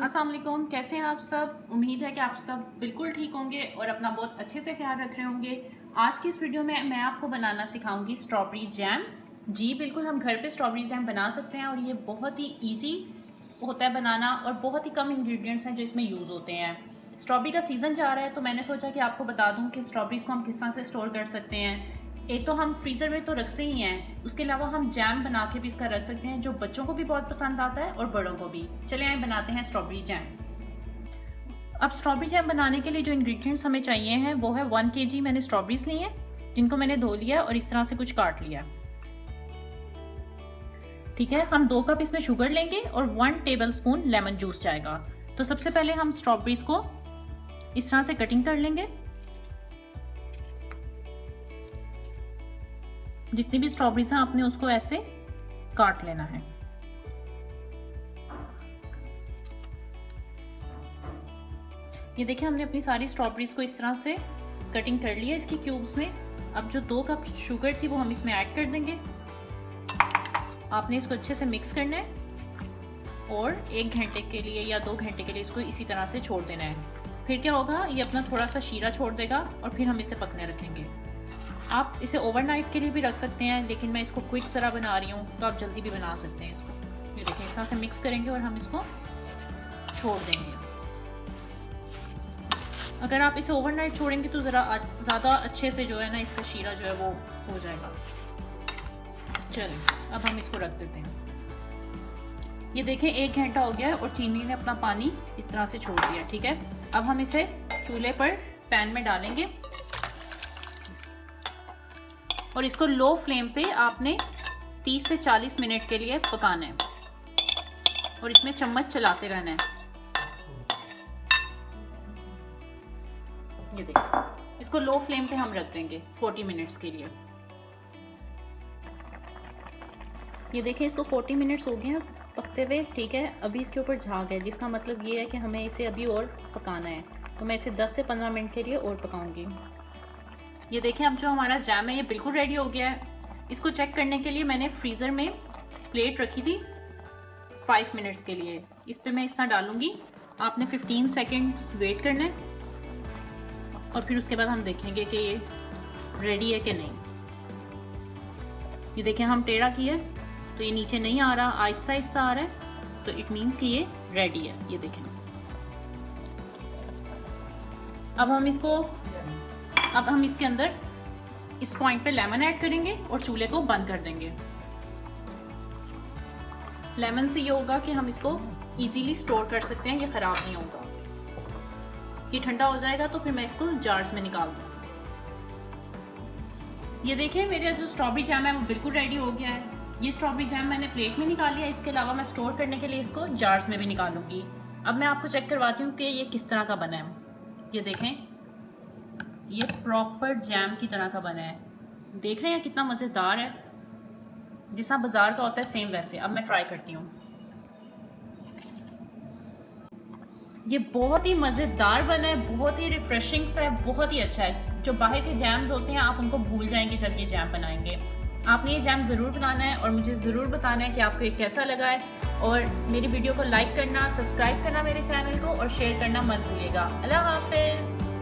अस्सलाम वालेकुम, कैसे हैं आप सब। उम्मीद है कि आप सब बिल्कुल ठीक होंगे और अपना बहुत अच्छे से ख्याल रख रहे होंगे। आज की इस वीडियो में मैं आपको बनाना सिखाऊंगी स्ट्रॉबेरी जैम। जी बिल्कुल, हम घर पे स्ट्रॉबेरी जैम बना सकते हैं और ये बहुत ही इजी होता है बनाना और बहुत ही कम इंग्रेडिएंट्स हैं जो इसमें यूज़ होते हैं। स्ट्रॉबेरी का सीज़न जा रहा है तो मैंने सोचा कि आपको बता दूं कि स्ट्रॉबेरीज को हम किस तरह से स्टोर कर सकते हैं। एक तो हम फ्रीज़र में तो रखते ही हैं, उसके अलावा हम जैम बना के भी इसका रख सकते हैं जो बच्चों को भी बहुत पसंद आता है और बड़ों को भी। चले आए बनाते हैं स्ट्रॉबेरी जैम। अब स्ट्रॉबेरी जैम बनाने के लिए जो इंग्रेडिएंट्स हमें चाहिए हैं वो है 1 kg मैंने स्ट्रॉबेरीज ली हैं, जिनको मैंने धो लिया और इस तरह से कुछ काट लिया। ठीक है, हम 2 कप इसमें शुगर लेंगे और 1 टेबलस्पून लेमन जूस जाएगा। तो सबसे पहले हम स्ट्रॉबेरीज को इस तरह से कटिंग कर लेंगे। जितनी भी स्ट्रॉबेरीज हैं आपने उसको ऐसे काट लेना है। ये देखिए, हमने अपनी सारी स्ट्रॉबेरीज को इस तरह से कटिंग कर लिया इसकी क्यूब्स में। अब जो 2 कप शुगर थी वो हम इसमें ऐड कर देंगे। आपने इसको अच्छे से मिक्स करना है और 1 घंटे के लिए या 2 घंटे के लिए इसको इसी तरह से छोड़ देना है। फिर क्या होगा, ये अपना थोड़ा सा शीरा छोड़ देगा और फिर हम इसे पकने रखेंगे। आप इसे ओवरनाइट के लिए भी रख सकते हैं, लेकिन मैं इसको क्विक तरह बना रही हूँ तो आप जल्दी भी बना सकते हैं इसको। ये देखिए, इस तरह से मिक्स करेंगे और हम इसको छोड़ देंगे। अगर आप इसे ओवरनाइट छोड़ेंगे तो ज़रा ज़्यादा अच्छे से जो है ना इसका शीरा जो है वो हो जाएगा। चलिए अब हम इसको रख देते हैं। ये देखें 1 घंटा हो गया है और चीनी ने अपना पानी इस तरह से छोड़ दिया। ठीक है, अब हम इसे चूल्हे पर पैन में डालेंगे और इसको लो फ्लेम पे आपने 30 से 40 मिनट के लिए पकाना है और इसमें चम्मच चलाते रहना है। ये देखिए, इसको लो फ्लेम पे हम रख देंगे 40 मिनट्स के लिए। ये देखिए, इसको 40 मिनट्स हो गए हैं पकते हुए। ठीक है, अभी इसके ऊपर झाग है, जिसका मतलब ये है कि हमें इसे अभी और पकाना है। तो मैं इसे 10 से 15 मिनट के लिए और पकाऊंगी। ये देखें, अब जो हमारा जैम है ये बिल्कुल रेडी हो गया है। इसको चेक करने के लिए मैंने फ्रीज़र में प्लेट रखी थी 5 मिनट्स के लिए। इस पे मैं इस तरह डालूंगी। आपने 15 सेकेंड्स वेट करना है और फिर उसके बाद हम देखेंगे कि ये रेडी है कि नहीं। ये देखें, हम टेढ़ा किया तो ये नीचे नहीं आ रहा, आहिस्ता आहिस्ता आ रहा है, तो इट मीन्स कि ये रेडी है। ये देखें, अब हम इसके अंदर इस पॉइंट पे लेमन ऐड करेंगे और चूल्हे को बंद कर देंगे। लेमन से ये होगा कि हम इसको इजीली स्टोर कर सकते हैं, ये खराब नहीं होगा। ये ठंडा हो जाएगा तो फिर मैं इसको जार्स में निकाल दूँगी। ये देखिए, मेरा जो स्ट्रॉबेरी जैम है वो बिल्कुल रेडी हो गया है। ये स्ट्रॉबेरी जैम मैंने प्लेट में निकाल लिया। इसके अलावा मैं स्टोर करने के लिए इसको जार्स में भी निकालूंगी। अब मैं आपको चेक करवाती हूँ कि ये किस तरह का बना है। ये देखें, ये प्रॉपर जैम की तरह का बना है। देख रहे हैं कितना मज़ेदार है, जिस तरह बाजार का होता है सेम वैसे। अब मैं ट्राई करती हूँ। ये बहुत ही मज़ेदार बना है, बहुत ही रिफ्रेशिंग सा है, बहुत ही अच्छा है। जो बाहर के जैम्स होते हैं आप उनको भूल जाएंगे जब ये जैम बनाएंगे। आपने ये जैम ज़रूर बनाना है और मुझे ज़रूर बताना है कि आपको ये कैसा लगा है। और मेरी वीडियो को लाइक करना, सब्सक्राइब करना मेरे चैनल को और शेयर करना मत भूलिएगा। अल्लाह हाफिज़।